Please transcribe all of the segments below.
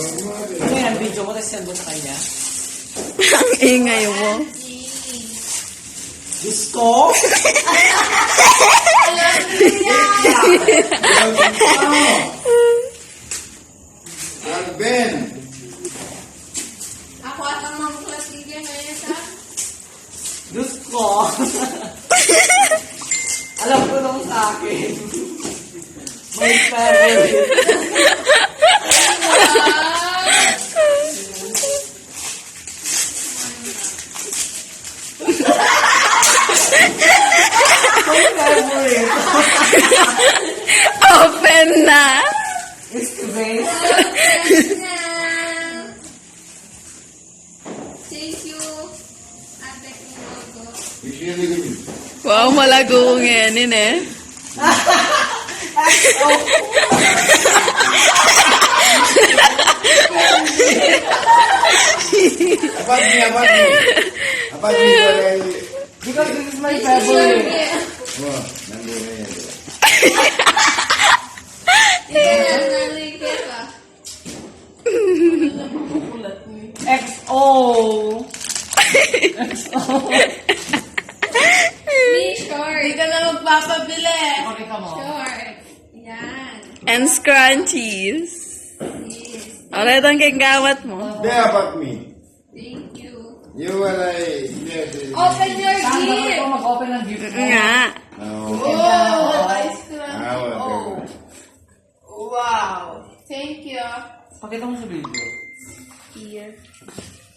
Ano yan, video ko, tapos send mo sa kanya? Ang ingay mo. Diyos ko! Alvin! Ako at ang mga klasigan ngayon sa... Diyos ko! Alam ko nung sa akin. My favorite. My favorite. Open na. It's the best. Thank you. Ate Kinogo. Wish you really good. Wow, malago ngayon eh. About me. About me, Because this is my favorite. oh, nandun na yan. Hindi na naligay ka. XO! Me short. Hindi ka na magpapabili. Pakita mo. Short. Yan. And scrunchies. Yes. Alright ang kagawat mo. They about me. Thank you. You are like, yes. Open your Saan ba gift. ito mag-open ng gift mo? Nga. Oh, ice cream. Oh. Wow. Thank you. Pakita mo sa video. Here.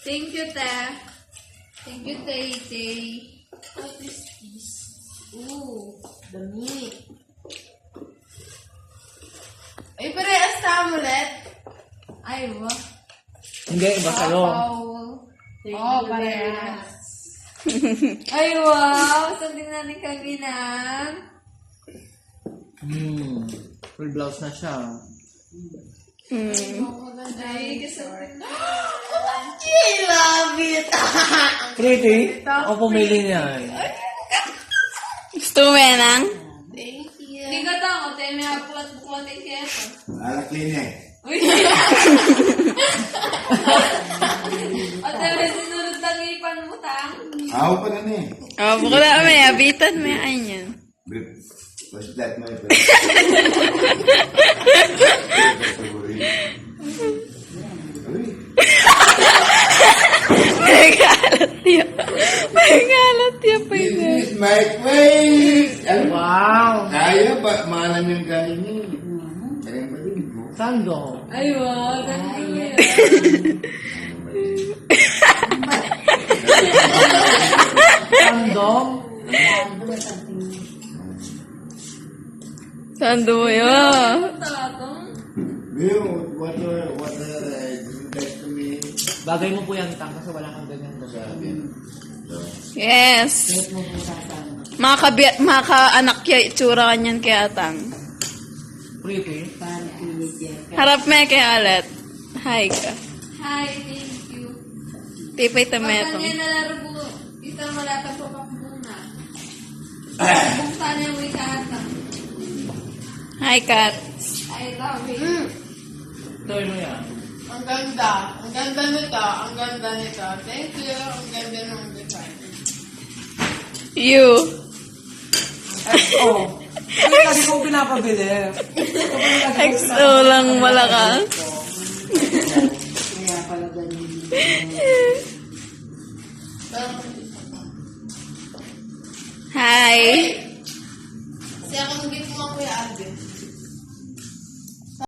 Thank you, Te. Thank you, Tay. What is this? Ooh, the meat. Ay, parehas sa amulet. Ay, ba? Hindi, iba sa'yo. Oh, parehas. Ay, wow. Sabi na ni Kabinang. Full blouse na siya. Ay, kasabi na. I love it. Pretty? Ako pumili niya eh. Gusto mo yan? Thank you. Hindi ka tango. Tayo may haplat-buklat yung keto. Alak niya eh. At may sinunod lang ipan mo, tang. Ako pa na eh. Oh, bukod na may abitan may anyan. What's that, my friend? May galat niya. May galat niya pa This yun. is my place! Ano? Wow! Kaya ba? Maalam yung kaya niya. Kaya ba din ko? Sando? Ay, wow. Ganito yun. Sando? Sando mo yun. Tatong. What best to me? Bagay mo po yan, Tang, kasi wala kang ganyan. Sabi. Yes. Mga ka-anak kaya itsura kanyan kaya Atang. Pretty? Harap may kaya alat. Hi ka. Hi, thank you. Tipay Pagka tametong. niya nalaro po, ito malapag po muna. Bukta niya mo ikata. Hi, Kat. I love it. Gawin mo yan. Ang ganda. Ang ganda nito. Ang ganda nito. Thank you. Ang ganda ng design. You. XO! Hindi kasi ko pinapabili. XO lang malakas. Pero, Hi. siya kang gift mo, Kuya Alvin.